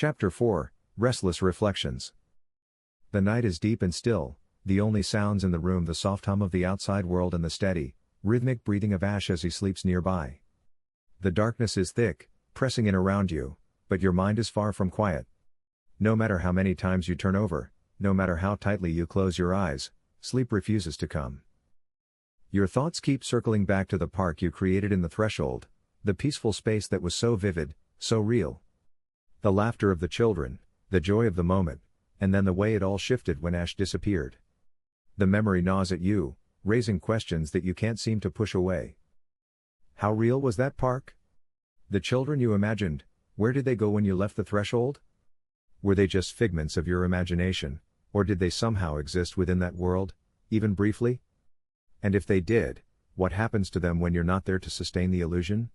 Chapter 4, Restless Reflections. The night is deep and still, the only sounds in the room the soft hum of the outside world and the steady, rhythmic breathing of Ash as he sleeps nearby. The darkness is thick, pressing in around you, but your mind is far from quiet. No matter how many times you turn over, no matter how tightly you close your eyes, sleep refuses to come. Your thoughts keep circling back to the park you created in the threshold, the peaceful space that was so vivid, so real. The laughter of the children, the joy of the moment, and then the way it all shifted when Ash disappeared. The memory gnaws at you, raising questions that you can't seem to push away. How real was that park? The children you imagined, where did they go when you left the threshold? Were they just figments of your imagination, or did they somehow exist within that world, even briefly? And if they did, what happens to them when you're not there to sustain the illusion?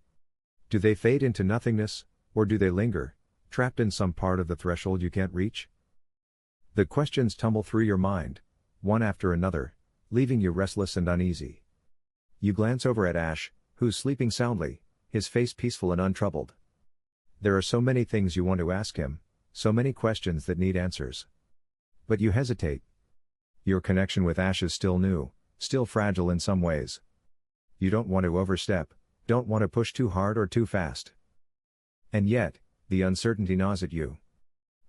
Do they fade into nothingness, or do they linger, trapped in some part of the threshold you can't reach? The questions tumble through your mind, one after another, leaving you restless and uneasy. You glance over at Ash, who's sleeping soundly, his face peaceful and untroubled. There are so many things you want to ask him, so many questions that need answers. But you hesitate. Your connection with Ash is still new, still fragile in some ways. You don't want to overstep, don't want to push too hard or too fast. And yet, the uncertainty gnaws at you.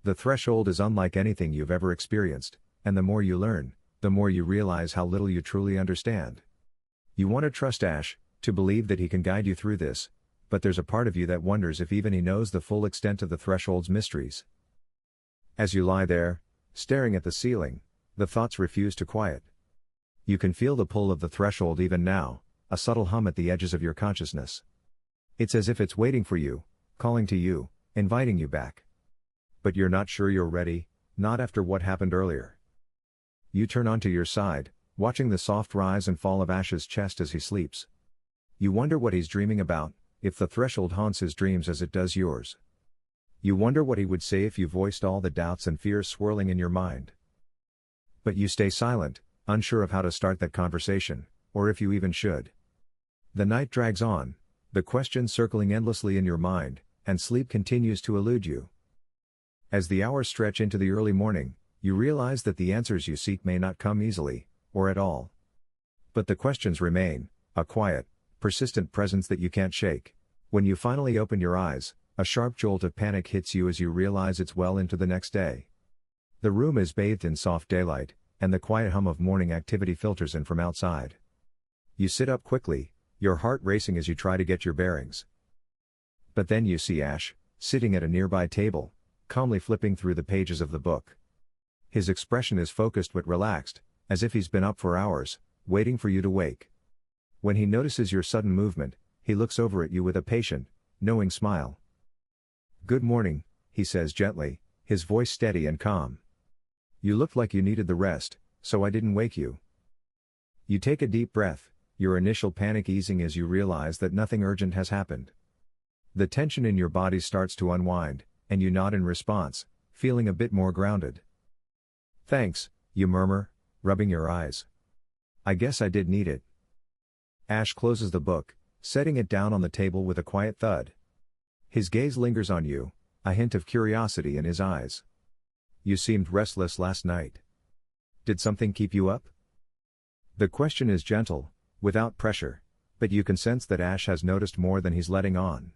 The threshold is unlike anything you've ever experienced, and the more you learn, the more you realize how little you truly understand. You want to trust Ash, to believe that he can guide you through this, but there's a part of you that wonders if even he knows the full extent of the threshold's mysteries. As you lie there, staring at the ceiling, the thoughts refuse to quiet. You can feel the pull of the threshold even now, a subtle hum at the edges of your consciousness. It's as if it's waiting for you, calling to you, inviting you back. But you're not sure you're ready, not after what happened earlier. You turn onto your side, watching the soft rise and fall of Ash's chest as he sleeps. You wonder what he's dreaming about, if the threshold haunts his dreams as it does yours. You wonder what he would say if you voiced all the doubts and fears swirling in your mind. But you stay silent, unsure of how to start that conversation, or if you even should. The night drags on, the questions circling endlessly in your mind, and sleep continues to elude you. As the hours stretch into the early morning, you realize that the answers you seek may not come easily, or at all. But the questions remain, a quiet, persistent presence that you can't shake. When you finally open your eyes, a sharp jolt of panic hits you as you realize it's well into the next day. The room is bathed in soft daylight, and the quiet hum of morning activity filters in from outside. You sit up quickly, your heart racing as you try to get your bearings. But then you see Ash, sitting at a nearby table, calmly flipping through the pages of the book. His expression is focused but relaxed, as if he's been up for hours, waiting for you to wake. When he notices your sudden movement, he looks over at you with a patient, knowing smile. "Good morning," he says gently, his voice steady and calm. "You looked like you needed the rest, so I didn't wake you." You take a deep breath, your initial panic easing as you realize that nothing urgent has happened. The tension in your body starts to unwind, and you nod in response, feeling a bit more grounded. "Thanks," you murmur, rubbing your eyes. "I guess I did need it." Ash closes the book, setting it down on the table with a quiet thud. His gaze lingers on you, a hint of curiosity in his eyes. "You seemed restless last night. Did something keep you up?" The question is gentle, without pressure, but you can sense that Ash has noticed more than he's letting on.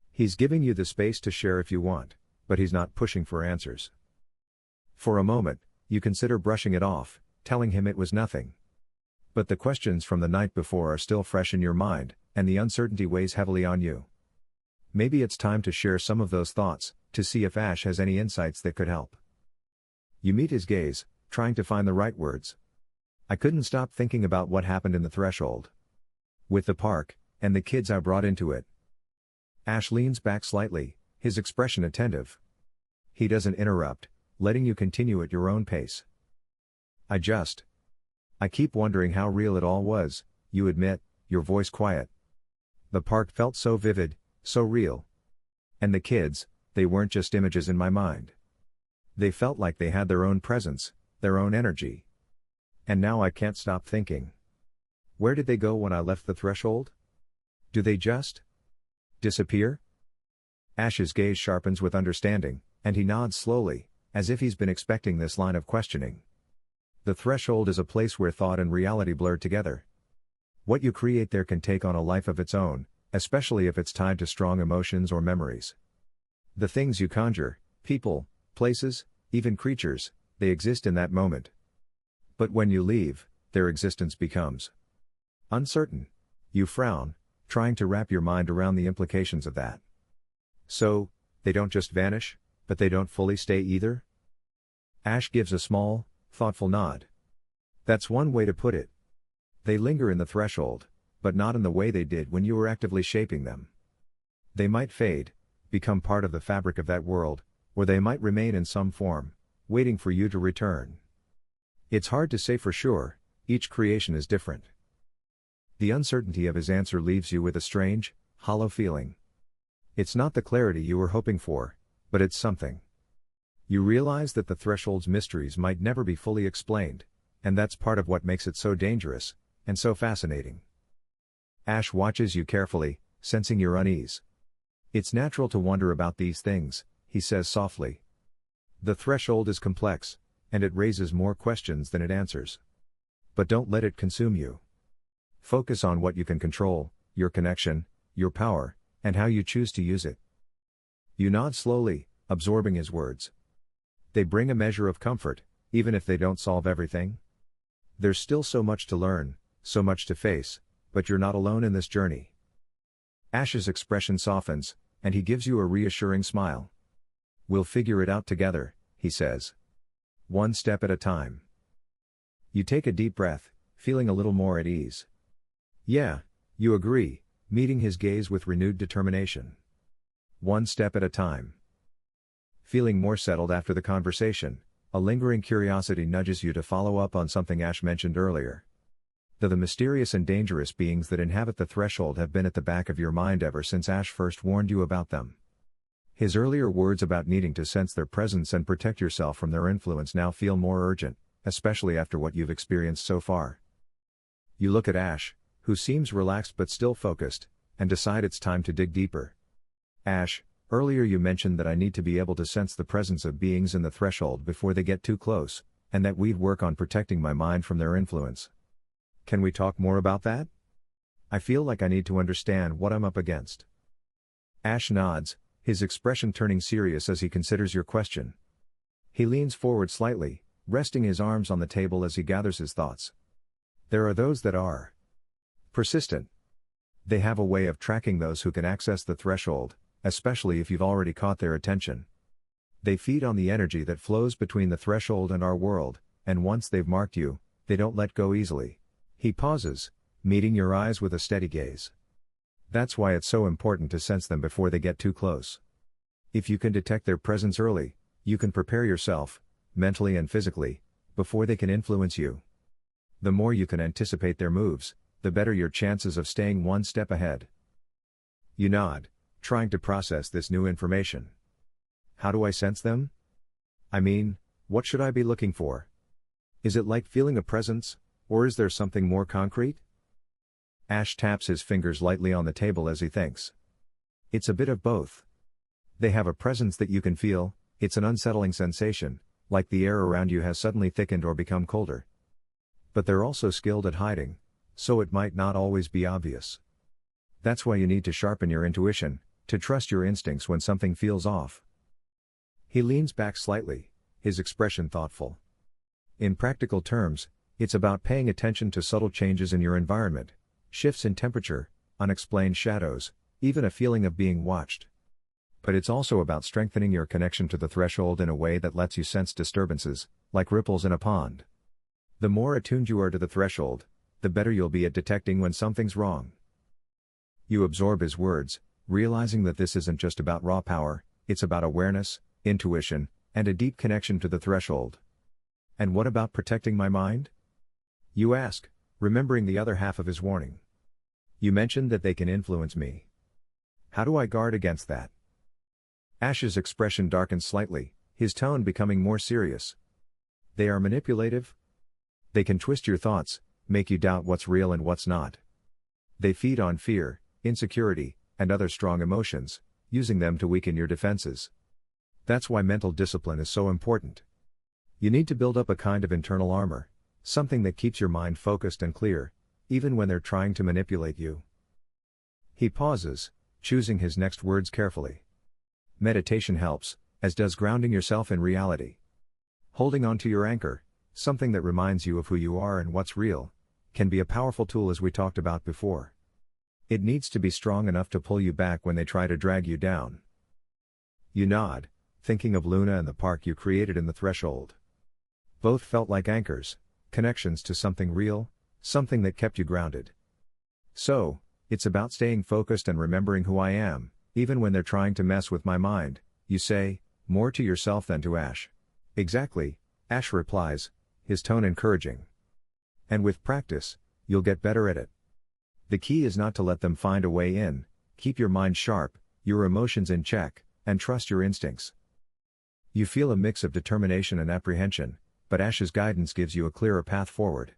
He's giving you the space to share if you want, but he's not pushing for answers. For a moment, you consider brushing it off, telling him it was nothing. But the questions from the night before are still fresh in your mind, and the uncertainty weighs heavily on you. Maybe it's time to share some of those thoughts, to see if Ash has any insights that could help. You meet his gaze, trying to find the right words. "I couldn't stop thinking about what happened in the threshold. With the park, and the kids I brought into it." Ash leans back slightly, his expression attentive. He doesn't interrupt, letting you continue at your own pace. I keep wondering how real it all was," you admit, your voice quiet. "The park felt so vivid, so real. And the kids, they weren't just images in my mind. They felt like they had their own presence, their own energy. And now I can't stop thinking. Where did they go when I left the threshold? Do they just disappear?" Ash's gaze sharpens with understanding, And he nods slowly, as if he's been expecting this line of questioning. The threshold is a place where thought and reality blur together. What you create there can take on a life of its own, especially if it's tied to strong emotions or memories. The things you conjure, people, places, even creatures, they exist in that moment. But when you leave, their existence becomes uncertain. You frown, trying to wrap your mind around the implications of that. So, they don't just vanish, but they don't fully stay either? Ash gives a small, thoughtful nod. That's one way to put it. They linger in the threshold, but not in the way they did when you were actively shaping them. They might fade, become part of the fabric of that world, or they might remain in some form, waiting for you to return. It's hard to say for sure, each creation is different. The uncertainty of his answer leaves you with a strange, hollow feeling. It's not the clarity you were hoping for, but it's something. You realize that the threshold's mysteries might never be fully explained, and that's part of what makes it so dangerous, and so fascinating. Ash watches you carefully, sensing your unease. It's natural to wonder about these things, he says softly. The threshold is complex, and it raises more questions than it answers. But don't let it consume you. Focus on what you can control, your connection, your power, and how you choose to use it. You nod slowly, absorbing his words. They bring a measure of comfort, even if they don't solve everything. There's still so much to learn, so much to face, but you're not alone in this journey. Ash's expression softens, and he gives you a reassuring smile. We'll figure it out together, he says. One step at a time. You take a deep breath, feeling a little more at ease. Yeah, you agree, meeting his gaze with renewed determination. One step at a time. Feeling more settled after the conversation, a lingering curiosity nudges you to follow up on something Ash mentioned earlier. The mysterious and dangerous beings that inhabit the threshold have been at the back of your mind ever since Ash first warned you about them. His earlier words about needing to sense their presence and protect yourself from their influence now feel more urgent, especially after what you've experienced so far. You look at Ash, who seems relaxed but still focused, and decide it's time to dig deeper. Ash, earlier you mentioned that I need to be able to sense the presence of beings in the threshold before they get too close, and that we'd work on protecting my mind from their influence. Can we talk more about that? I feel like I need to understand what I'm up against. Ash nods, his expression turning serious as he considers your question. He leans forward slightly, resting his arms on the table as he gathers his thoughts. There are those that are persistent. They have a way of tracking those who can access the threshold, especially if you've already caught their attention. They feed on the energy that flows between the threshold and our world, and once they've marked you, they don't let go easily. He pauses, meeting your eyes with a steady gaze. That's why it's so important to sense them before they get too close. If you can detect their presence early, you can prepare yourself, mentally and physically, before they can influence you. The more you can anticipate their moves, the better your chances of staying one step ahead. You nod, trying to process this new information. How do I sense them? I mean, what should I be looking for? Is it like feeling a presence, or is there something more concrete? Ash taps his fingers lightly on the table as he thinks. It's a bit of both. They have a presence that you can feel, it's an unsettling sensation, like the air around you has suddenly thickened or become colder. But they're also skilled at hiding, so it might not always be obvious. That's why you need to sharpen your intuition, to trust your instincts when something feels off. He leans back slightly, his expression thoughtful. In practical terms, it's about paying attention to subtle changes in your environment, shifts in temperature, unexplained shadows, even a feeling of being watched. But it's also about strengthening your connection to the threshold in a way that lets you sense disturbances, like ripples in a pond. The more attuned you are to the threshold, the better you'll be at detecting when something's wrong. You absorb his words, realizing that this isn't just about raw power, it's about awareness, intuition, and a deep connection to the threshold. And what about protecting my mind? You ask, remembering the other half of his warning. You mentioned that they can influence me. How do I guard against that? Ash's expression darkens slightly, his tone becoming more serious. They are manipulative. They can twist your thoughts, make you doubt what's real and what's not. They feed on fear, insecurity, and other strong emotions, using them to weaken your defenses. That's why mental discipline is so important. You need to build up a kind of internal armor, something that keeps your mind focused and clear, even when they're trying to manipulate you. He pauses, choosing his next words carefully. Meditation helps, as does grounding yourself in reality. Holding on to your anchor, something that reminds you of who you are and what's real, can be a powerful tool as we talked about before. It needs to be strong enough to pull you back when they try to drag you down. You nod, thinking of Luna and the park you created in the threshold. Both felt like anchors, connections to something real, something that kept you grounded. So, it's about staying focused and remembering who I am, even when they're trying to mess with my mind, you say, more to yourself than to Ash. Exactly, Ash replies, his tone encouraging. And with practice, you'll get better at it. The key is not to let them find a way in, keep your mind sharp, your emotions in check, and trust your instincts. You feel a mix of determination and apprehension, but Ash's guidance gives you a clearer path forward.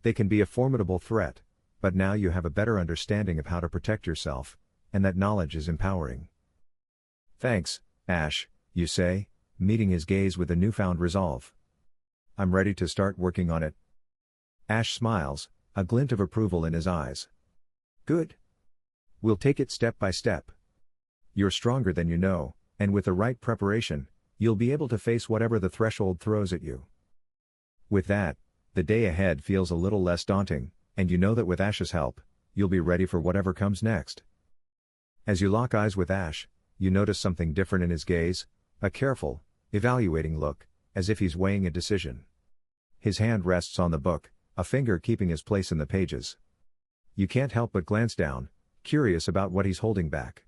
They can be a formidable threat, but now you have a better understanding of how to protect yourself, and that knowledge is empowering. Thanks, Ash, you say, meeting his gaze with a newfound resolve. I'm ready to start working on it. Ash smiles, a glint of approval in his eyes. Good. We'll take it step by step. You're stronger than you know, and with the right preparation, you'll be able to face whatever the threshold throws at you. With that, the day ahead feels a little less daunting, and you know that with Ash's help, you'll be ready for whatever comes next. As you lock eyes with Ash, you notice something different in his gaze, a careful, evaluating look, as if he's weighing a decision. His hand rests on the book, a finger keeping his place in the pages. You can't help but glance down, curious about what he's holding back.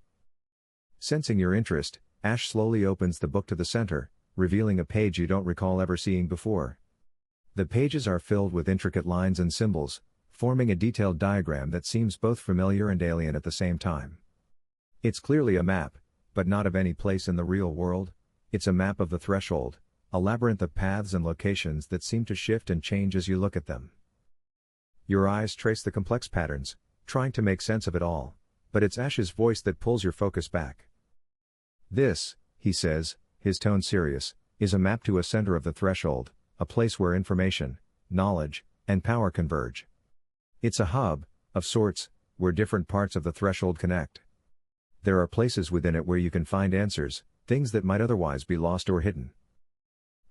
Sensing your interest, Ash slowly opens the book to the center, revealing a page you don't recall ever seeing before. The pages are filled with intricate lines and symbols, forming a detailed diagram that seems both familiar and alien at the same time. It's clearly a map, but not of any place in the real world. It's a map of the threshold, a labyrinth of paths and locations that seem to shift and change as you look at them. Your eyes trace the complex patterns, trying to make sense of it all, but it's Ash's voice that pulls your focus back. This, he says, his tone serious, is a map to a center of the threshold, a place where information, knowledge, and power converge. It's a hub, of sorts, where different parts of the threshold connect. There are places within it where you can find answers, things that might otherwise be lost or hidden.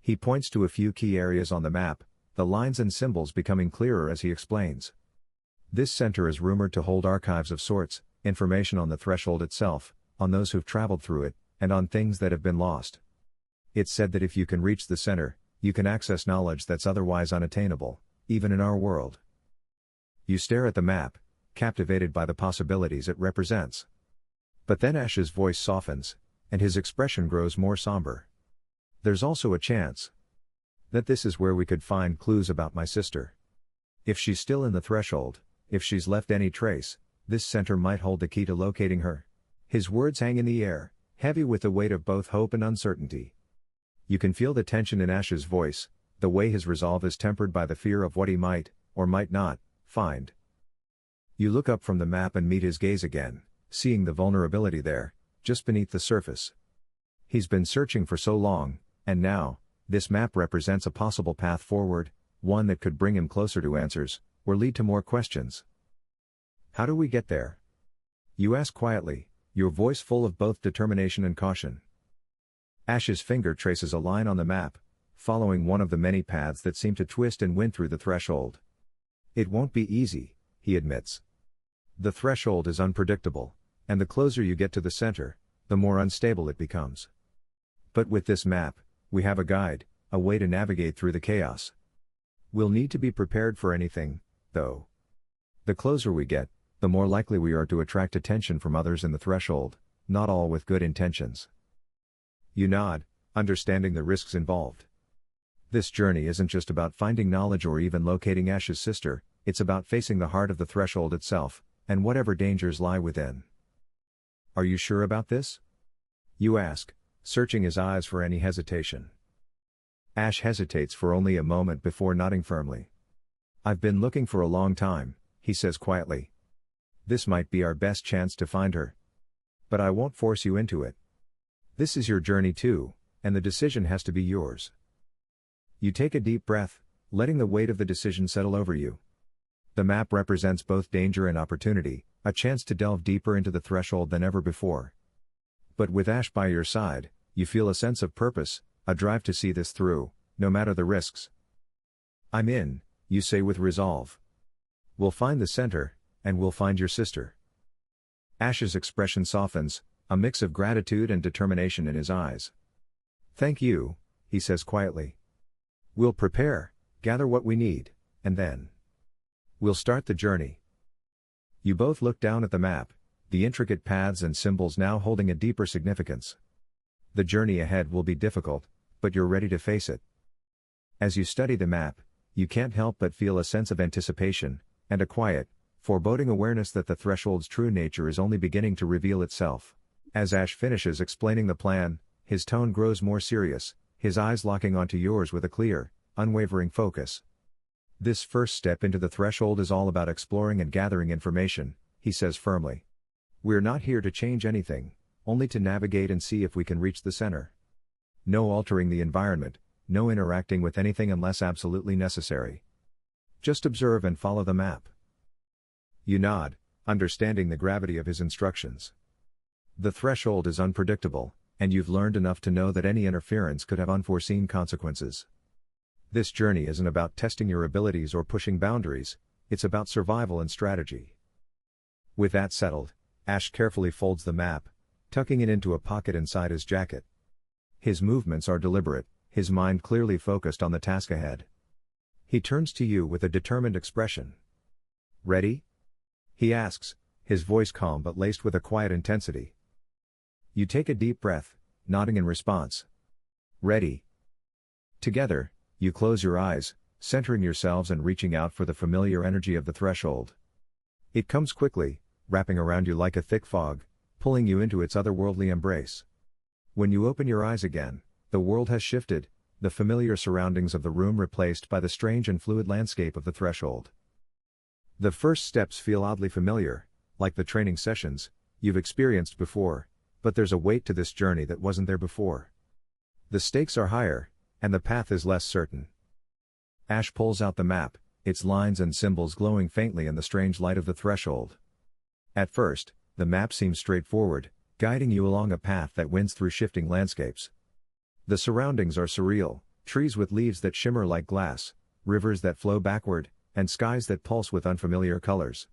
He points to a few key areas on the map, the lines and symbols becoming clearer as he explains. This center is rumored to hold archives of sorts, information on the threshold itself, on those who've traveled through it, and on things that have been lost. It's said that if you can reach the center, you can access knowledge that's otherwise unattainable, even in our world. You stare at the map, captivated by the possibilities it represents. But then Ash's voice softens, and his expression grows more somber. There's also a chance that this is where we could find clues about my sister. If she's still in the threshold, if she's left any trace, this center might hold the key to locating her. His words hang in the air, heavy with the weight of both hope and uncertainty. You can feel the tension in Ash's voice, the way his resolve is tempered by the fear of what he might, or might not, find. You look up from the map and meet his gaze again, seeing the vulnerability there, just beneath the surface. He's been searching for so long, and now, this map represents a possible path forward, one that could bring him closer to answers, or lead to more questions. How do we get there? You ask quietly, your voice full of both determination and caution. Ash's finger traces a line on the map, following one of the many paths that seem to twist and wind through the threshold. It won't be easy, he admits. The threshold is unpredictable, and the closer you get to the center, the more unstable it becomes. But with this map, we have a guide, a way to navigate through the chaos. We'll need to be prepared for anything, though. The closer we get, the more likely we are to attract attention from others in the threshold, not all with good intentions. You nod, understanding the risks involved. This journey isn't just about finding knowledge or even locating Ash's sister, it's about facing the heart of the threshold itself, and whatever dangers lie within. Are you sure about this? You ask, searching his eyes for any hesitation. Ash hesitates for only a moment before nodding firmly. I've been looking for a long time, he says quietly. This might be our best chance to find her. But I won't force you into it. This is your journey too, and the decision has to be yours. You take a deep breath, letting the weight of the decision settle over you. The map represents both danger and opportunity, a chance to delve deeper into the threshold than ever before. But with Ash by your side, you feel a sense of purpose, a drive to see this through, no matter the risks. I'm in, you say with resolve. We'll find the center, and we'll find your sister. Ash's expression softens, a mix of gratitude and determination in his eyes. Thank you, he says quietly. We'll prepare, gather what we need, and then we'll start the journey. You both look down at the map, the intricate paths and symbols now holding a deeper significance. The journey ahead will be difficult, but you're ready to face it. As you study the map, you can't help but feel a sense of anticipation, and a quiet, foreboding awareness that the threshold's true nature is only beginning to reveal itself. As Ash finishes explaining the plan, his tone grows more serious, his eyes locking onto yours with a clear, unwavering focus. This first step into the threshold is all about exploring and gathering information, he says firmly. We're not here to change anything, only to navigate and see if we can reach the center. No altering the environment, no interacting with anything unless absolutely necessary. Just observe and follow the map. You nod, understanding the gravity of his instructions. The threshold is unpredictable, and you've learned enough to know that any interference could have unforeseen consequences. This journey isn't about testing your abilities or pushing boundaries, it's about survival and strategy. With that settled, Ash carefully folds the map, tucking it into a pocket inside his jacket. His movements are deliberate, his mind clearly focused on the task ahead. He turns to you with a determined expression. Ready? He asks, his voice calm but laced with a quiet intensity. You take a deep breath, nodding in response. Ready. Together, you close your eyes, centering yourselves and reaching out for the familiar energy of the threshold. It comes quickly, wrapping around you like a thick fog, pulling you into its otherworldly embrace. When you open your eyes again, the world has shifted, the familiar surroundings of the room replaced by the strange and fluid landscape of the threshold. The first steps feel oddly familiar, like the training sessions you've experienced before, but there's a weight to this journey that wasn't there before. The stakes are higher, and the path is less certain. Ash pulls out the map, its lines and symbols glowing faintly in the strange light of the threshold. At first, the map seems straightforward, guiding you along a path that winds through shifting landscapes. The surroundings are surreal, trees with leaves that shimmer like glass, rivers that flow backward, and skies that pulse with unfamiliar colors.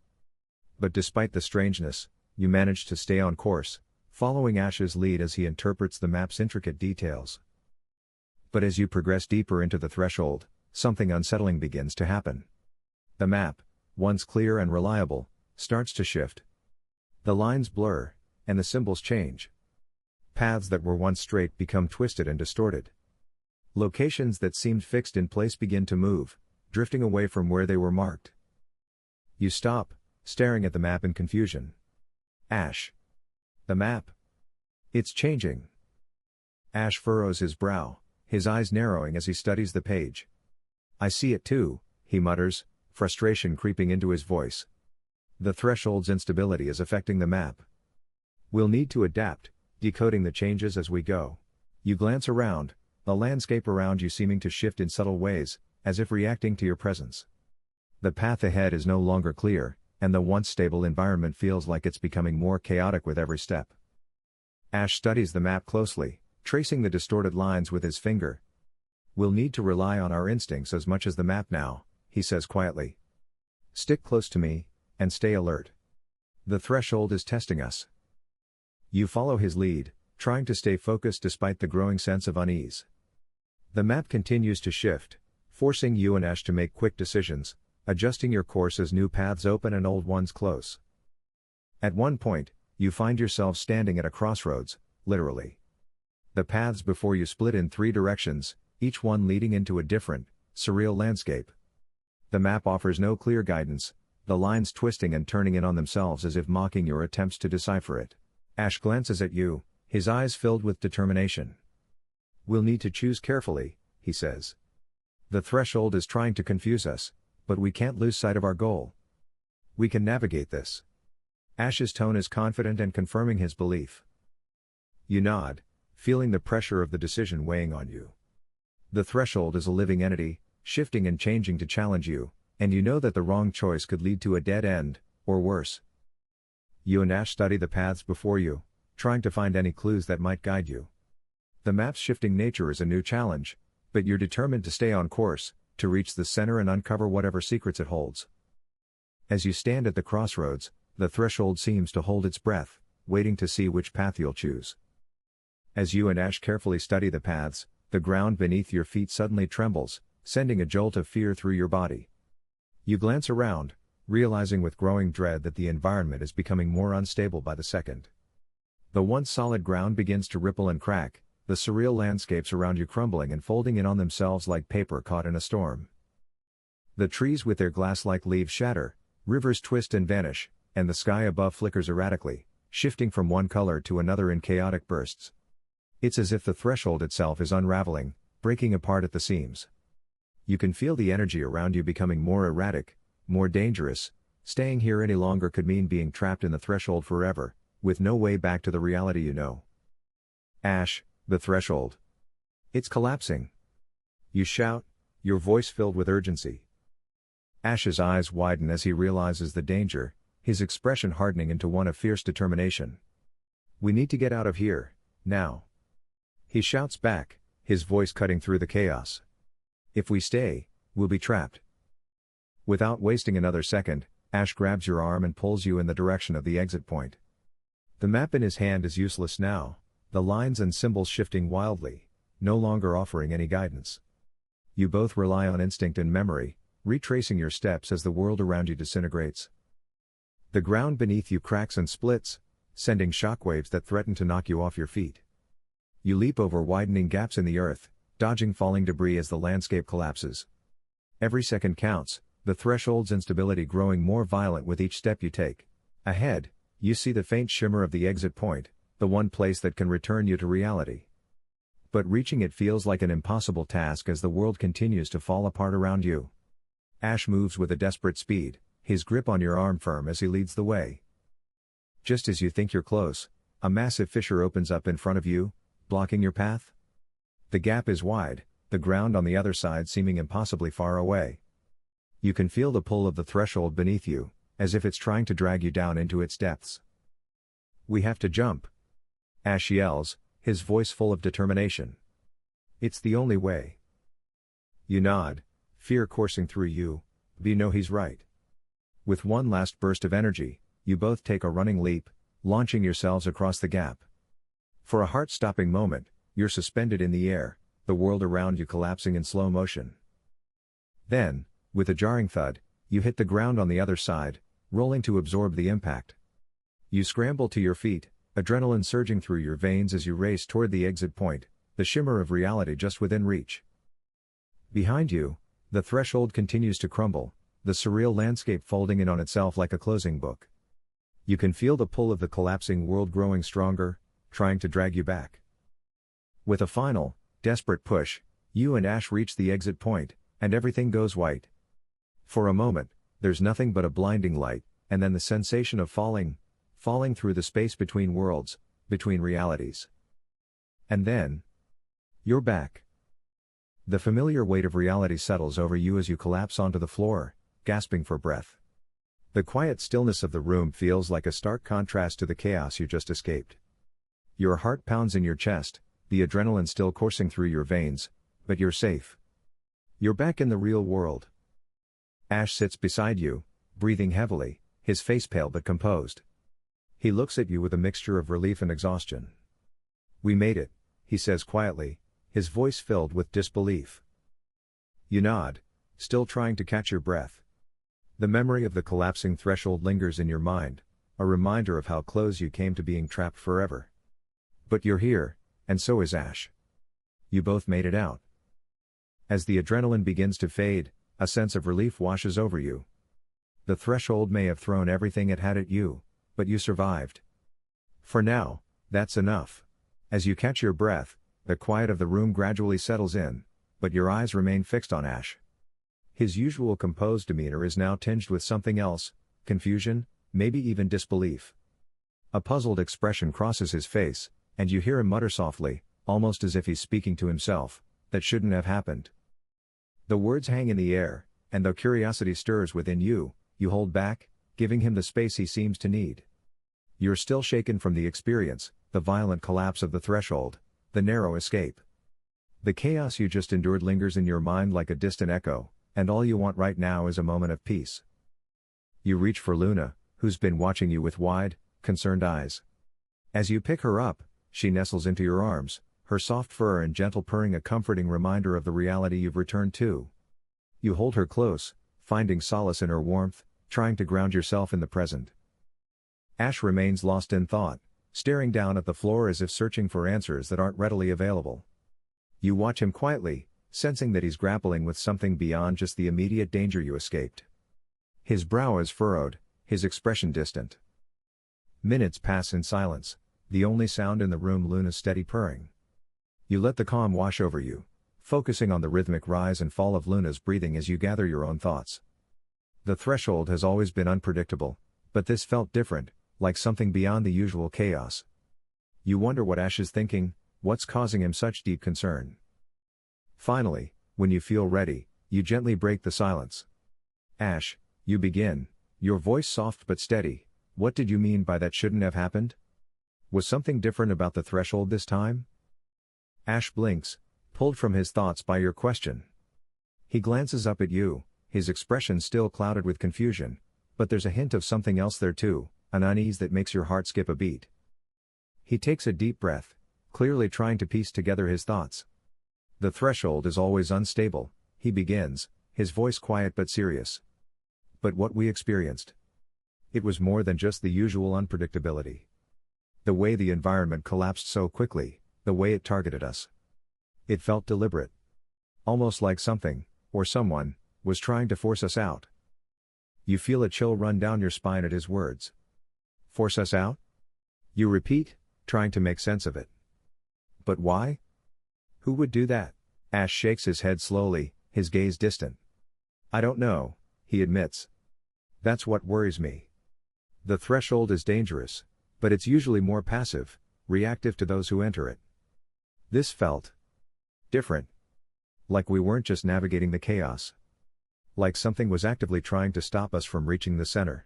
But despite the strangeness, you manage to stay on course, following Ash's lead as he interprets the map's intricate details. But as you progress deeper into the threshold, something unsettling begins to happen. The map, once clear and reliable, starts to shift. The lines blur, and the symbols change. Paths that were once straight become twisted and distorted. Locations that seemed fixed in place begin to move, drifting away from where they were marked. You stop, staring at the map in confusion. Ash. The map. It's changing. Ash furrows his brow, his eyes narrowing as he studies the page. I see it too, he mutters, frustration creeping into his voice. The threshold's instability is affecting the map. We'll need to adapt, decoding the changes as we go. You glance around, the landscape around you seeming to shift in subtle ways, as if reacting to your presence. The path ahead is no longer clear, and the once stable environment feels like it's becoming more chaotic with every step. Ash studies the map closely, tracing the distorted lines with his finger. We'll need to rely on our instincts as much as the map now, he says quietly. Stick close to me, and stay alert. The threshold is testing us. You follow his lead, trying to stay focused despite the growing sense of unease. The map continues to shift, forcing you and Ash to make quick decisions, adjusting your course as new paths open and old ones close. At one point, you find yourself standing at a crossroads, literally. The paths before you split in 3 directions, each one leading into a different, surreal landscape. The map offers no clear guidance, the lines twisting and turning in on themselves as if mocking your attempts to decipher it. Ash glances at you, his eyes filled with determination. We'll need to choose carefully, he says. The threshold is trying to confuse us, but we can't lose sight of our goal. We can navigate this. Ash's tone is confident and confirming his belief. You nod, feeling the pressure of the decision weighing on you. The threshold is a living entity, shifting and changing to challenge you, and you know that the wrong choice could lead to a dead end, or worse. You and Ash study the paths before you, trying to find any clues that might guide you. The map's shifting nature is a new challenge, but you're determined to stay on course, to reach the center and uncover whatever secrets it holds. As you stand at the crossroads, the threshold seems to hold its breath, waiting to see which path you'll choose. As you and Ash carefully study the paths, the ground beneath your feet suddenly trembles, sending a jolt of fear through your body. You glance around, realizing with growing dread that the environment is becoming more unstable by the second. The once solid ground begins to ripple and crack, the surreal landscapes around you crumbling and folding in on themselves like paper caught in a storm. The trees with their glass-like leaves shatter, rivers twist and vanish, and the sky above flickers erratically, shifting from one color to another in chaotic bursts. It's as if the threshold itself is unraveling, breaking apart at the seams. You can feel the energy around you becoming more erratic, more dangerous. Staying here any longer could mean being trapped in the threshold forever, with no way back to the reality you know. Ash, the threshold. It's collapsing. You shout, your voice filled with urgency. Ash's eyes widen as he realizes the danger, his expression hardening into one of fierce determination. We need to get out of here, now. He shouts back, his voice cutting through the chaos. If we stay, we'll be trapped. Without wasting another second, Ash grabs your arm and pulls you in the direction of the exit point. The map in his hand is useless now, the lines and symbols shifting wildly, no longer offering any guidance. You both rely on instinct and memory, retracing your steps as the world around you disintegrates. The ground beneath you cracks and splits, sending shockwaves that threaten to knock you off your feet. You leap over widening gaps in the earth, dodging falling debris as the landscape collapses. Every second counts, the threshold's instability growing more violent with each step you take. Ahead, you see the faint shimmer of the exit point, the one place that can return you to reality. But reaching it feels like an impossible task as the world continues to fall apart around you. Ash moves with a desperate speed, his grip on your arm firm as he leads the way. Just as you think you're close, a massive fissure opens up in front of you, blocking your path. The gap is wide, the ground on the other side seeming impossibly far away. You can feel the pull of the threshold beneath you, as if it's trying to drag you down into its depths. We have to jump. Ash yells, his voice full of determination. It's the only way. You nod, fear coursing through you, but you know he's right. With one last burst of energy, you both take a running leap, launching yourselves across the gap. For a heart-stopping moment, you're suspended in the air, the world around you collapsing in slow motion. Then, with a jarring thud, you hit the ground on the other side, rolling to absorb the impact. You scramble to your feet, adrenaline surging through your veins as you race toward the exit point, the shimmer of reality just within reach. Behind you, the threshold continues to crumble, the surreal landscape folding in on itself like a closing book. You can feel the pull of the collapsing world growing stronger, trying to drag you back. With a final, desperate push, you and Ash reach the exit point, and everything goes white. For a moment, there's nothing but a blinding light, and then the sensation of falling through the space between worlds, between realities. And then, you're back. The familiar weight of reality settles over you as you collapse onto the floor, gasping for breath. The quiet stillness of the room feels like a stark contrast to the chaos you just escaped. Your heart pounds in your chest, the adrenaline still coursing through your veins, but you're safe. You're back in the real world. Ash sits beside you, breathing heavily, his face pale but composed. He looks at you with a mixture of relief and exhaustion. We made it, he says quietly, his voice filled with disbelief. You nod, still trying to catch your breath. The memory of the collapsing threshold lingers in your mind, a reminder of how close you came to being trapped forever. But you're here, and so is Ash. You both made it out. As the adrenaline begins to fade, a sense of relief washes over you. The threshold may have thrown everything it had at you, but you survived. For now, that's enough. As you catch your breath, the quiet of the room gradually settles in, but your eyes remain fixed on Ash. His usual composed demeanor is now tinged with something else, confusion, maybe even disbelief. A puzzled expression crosses his face, and you hear him mutter softly, almost as if he's speaking to himself, that shouldn't have happened. The words hang in the air, and though curiosity stirs within you, you hold back, giving him the space he seems to need. You're still shaken from the experience, the violent collapse of the threshold, the narrow escape. The chaos you just endured lingers in your mind like a distant echo, and all you want right now is a moment of peace. You reach for Luna, who's been watching you with wide, concerned eyes. As you pick her up, she nestles into your arms, her soft fur and gentle purring a comforting reminder of the reality you've returned to. You hold her close, finding solace in her warmth, trying to ground yourself in the present. Ash remains lost in thought, staring down at the floor as if searching for answers that aren't readily available. You watch him quietly, sensing that he's grappling with something beyond just the immediate danger you escaped. His brow is furrowed, his expression distant. Minutes pass in silence, the only sound in the room Luna's steady purring. You let the calm wash over you, focusing on the rhythmic rise and fall of Luna's breathing as you gather your own thoughts. The threshold has always been unpredictable, but this felt different, like something beyond the usual chaos. You wonder what Ash is thinking, what's causing him such deep concern. Finally, when you feel ready, you gently break the silence. Ash, you begin, your voice soft but steady. What did you mean by that shouldn't have happened? Was something different about the threshold this time? Ash blinks, pulled from his thoughts by your question. He glances up at you, his expression still clouded with confusion, but there's a hint of something else there too, an unease that makes your heart skip a beat. He takes a deep breath, clearly trying to piece together his thoughts. The threshold is always unstable, he begins, his voice quiet but serious. But what we experienced, it was more than just the usual unpredictability. The way the environment collapsed so quickly, the way it targeted us. It felt deliberate. Almost like something, or someone, was trying to force us out. You feel a chill run down your spine at his words. Force us out? You repeat, trying to make sense of it. But why? Who would do that? Ash shakes his head slowly, his gaze distant. I don't know, he admits. That's what worries me. The threshold is dangerous, but it's usually more passive, reactive to those who enter it. This felt different. Like we weren't just navigating the chaos. Like something was actively trying to stop us from reaching the center.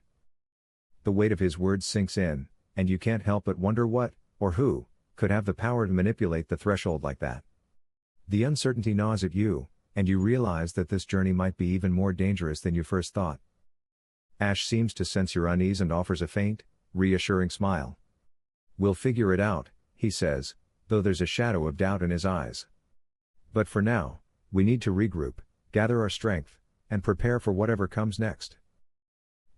The weight of his words sinks in, and you can't help but wonder what, or who, could have the power to manipulate the threshold like that. The uncertainty gnaws at you, and you realize that this journey might be even more dangerous than you first thought. Ash seems to sense your unease and offers a faint, reassuring smile. We'll figure it out, he says, though there's a shadow of doubt in his eyes. But for now, we need to regroup, gather our strength, and prepare for whatever comes next.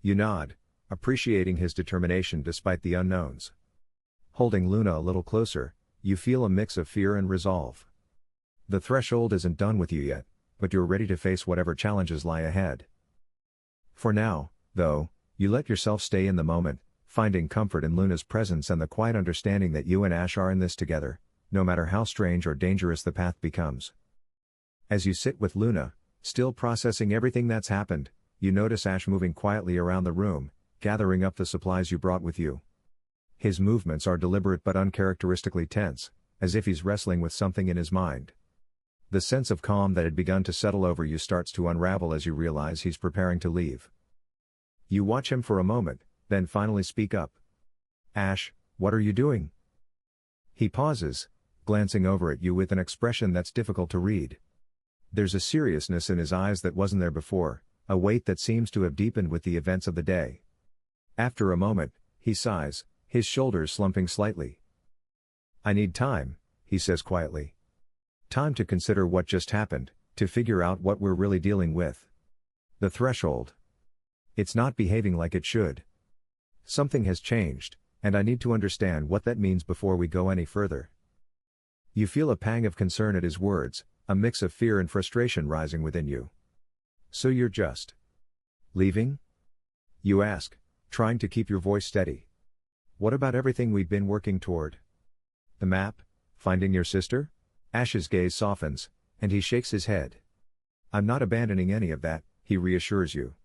You nod, appreciating his determination despite the unknowns. Holding Luna a little closer, you feel a mix of fear and resolve. The threshold isn't done with you yet, but you're ready to face whatever challenges lie ahead. For now, though, you let yourself stay in the moment, finding comfort in Luna's presence and the quiet understanding that you and Ash are in this together, no matter how strange or dangerous the path becomes. As you sit with Luna, still processing everything that's happened, you notice Ash moving quietly around the room, gathering up the supplies you brought with you. His movements are deliberate but uncharacteristically tense, as if he's wrestling with something in his mind. The sense of calm that had begun to settle over you starts to unravel as you realize he's preparing to leave. You watch him for a moment, then finally speak up. Ash, what are you doing? He pauses, glancing over at you with an expression that's difficult to read. There's a seriousness in his eyes that wasn't there before, a weight that seems to have deepened with the events of the day. After a moment, he sighs, his shoulders slumping slightly. I need time, he says quietly. Time to consider what just happened, to figure out what we're really dealing with. The threshold. It's not behaving like it should. Something has changed, and I need to understand what that means before we go any further. You feel a pang of concern at his words, a mix of fear and frustration rising within you. So you're just leaving? You ask, trying to keep your voice steady. What about everything we've been working toward? The map? Finding your sister? Ash's gaze softens, and he shakes his head. I'm not abandoning any of that, he reassures you.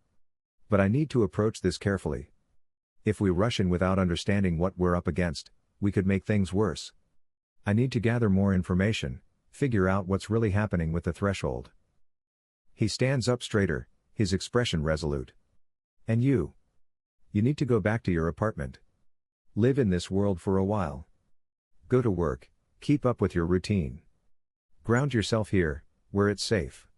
But I need to approach this carefully. If we rush in without understanding what we're up against, we could make things worse. I need to gather more information, figure out what's really happening with the threshold. He stands up straighter, his expression resolute. And you? You need to go back to your apartment. Live in this world for a while. Go to work, keep up with your routine. Ground yourself here, where it's safe.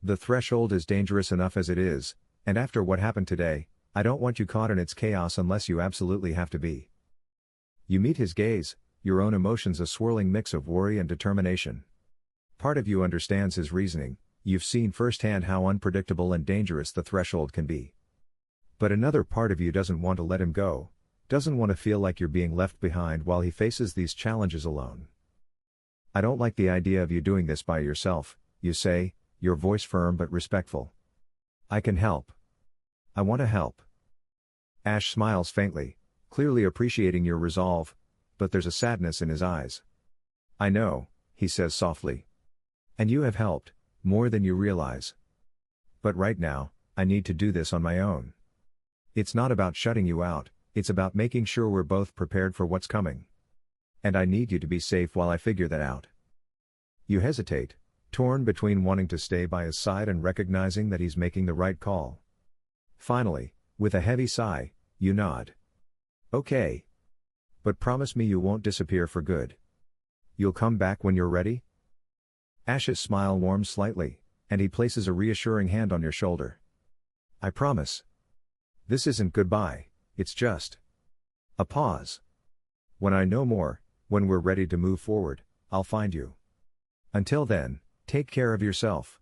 The threshold is dangerous enough as it is, and after what happened today, I don't want you caught in its chaos unless you absolutely have to be. You meet his gaze, your own emotions a swirling mix of worry and determination. Part of you understands his reasoning, you've seen firsthand how unpredictable and dangerous the threshold can be. But another part of you doesn't want to let him go, doesn't want to feel like you're being left behind while he faces these challenges alone. I don't like the idea of you doing this by yourself, you say, your voice firm but respectful. I can help. I want to help. Ash smiles faintly, clearly appreciating your resolve, but there's a sadness in his eyes. I know, he says softly. And you have helped, more than you realize. But right now, I need to do this on my own. It's not about shutting you out, it's about making sure we're both prepared for what's coming. And I need you to be safe while I figure that out. You hesitate, torn between wanting to stay by his side and recognizing that he's making the right call. Finally, with a heavy sigh, you nod. Okay. But promise me you won't disappear for good. You'll come back when you're ready? Ash's smile warms slightly, and he places a reassuring hand on your shoulder. I promise. This isn't goodbye, it's just a pause. When I know more, when we're ready to move forward, I'll find you. Until then, take care of yourself.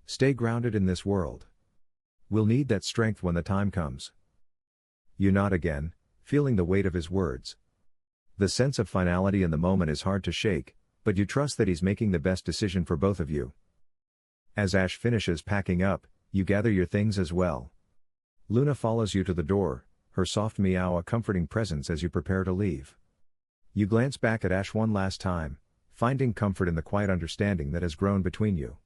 Stay grounded in this world. We'll need that strength when the time comes. You nod again, feeling the weight of his words. The sense of finality in the moment is hard to shake, but you trust that he's making the best decision for both of you. As Ash finishes packing up, you gather your things as well. Luna follows you to the door, her soft meow a comforting presence as you prepare to leave. You glance back at Ash one last time, finding comfort in the quiet understanding that has grown between you.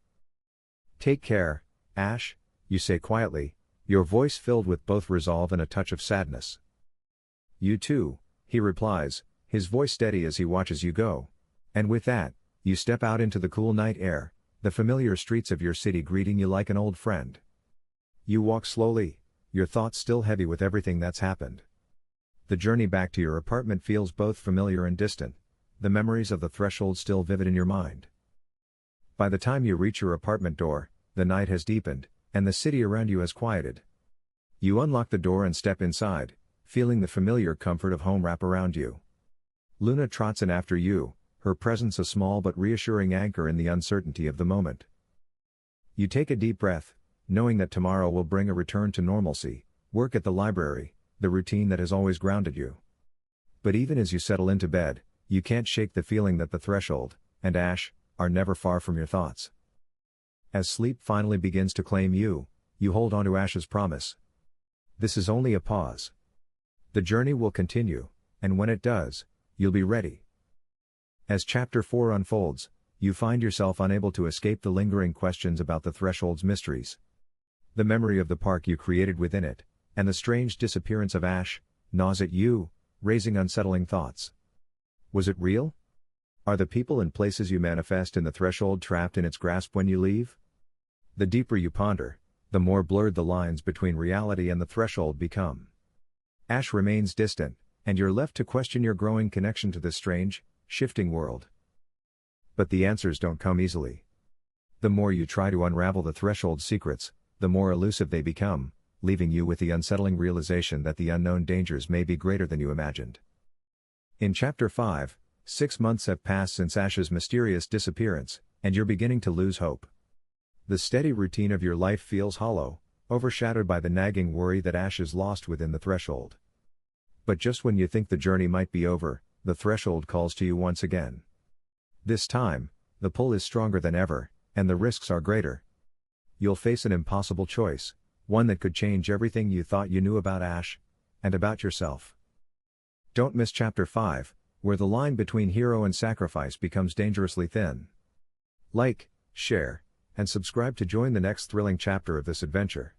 Take care, Ash, you say quietly, your voice filled with both resolve and a touch of sadness. You too, he replies, his voice steady as he watches you go. And with that, you step out into the cool night air, the familiar streets of your city greeting you like an old friend. You walk slowly, your thoughts still heavy with everything that's happened. The journey back to your apartment feels both familiar and distant, the memories of the threshold still vivid in your mind. By the time you reach your apartment door, the night has deepened, and the city around you has quieted. You unlock the door and step inside, feeling the familiar comfort of home wrap around you. Luna trots in after you, her presence a small but reassuring anchor in the uncertainty of the moment. You take a deep breath, knowing that tomorrow will bring a return to normalcy, work at the library, the routine that has always grounded you. But even as you settle into bed, you can't shake the feeling that the threshold, and Ash, are never far from your thoughts. As sleep finally begins to claim you, you hold on to Ash's promise. This is only a pause. The journey will continue, and when it does, you'll be ready. As Chapter 4 unfolds, you find yourself unable to escape the lingering questions about the threshold's mysteries. The memory of the park you created within it, and the strange disappearance of Ash, gnaws at you, raising unsettling thoughts. Was it real? Are the people and places you manifest in the threshold trapped in its grasp when you leave? The deeper you ponder, the more blurred the lines between reality and the threshold become. Ash remains distant, and you're left to question your growing connection to this strange, shifting world. But the answers don't come easily. The more you try to unravel the threshold's secrets, the more elusive they become, leaving you with the unsettling realization that the unknown dangers may be greater than you imagined. In Chapter 5, 6 months have passed since Ash's mysterious disappearance, and you're beginning to lose hope. The steady routine of your life feels hollow, overshadowed by the nagging worry that Ash is lost within the threshold. But just when you think the journey might be over, the threshold calls to you once again. This time, the pull is stronger than ever, and the risks are greater. You'll face an impossible choice, one that could change everything you thought you knew about Ash, and about yourself. Don't miss Chapter 5, where the line between hero and sacrifice becomes dangerously thin. Like, share, and subscribe to join the next thrilling chapter of this adventure.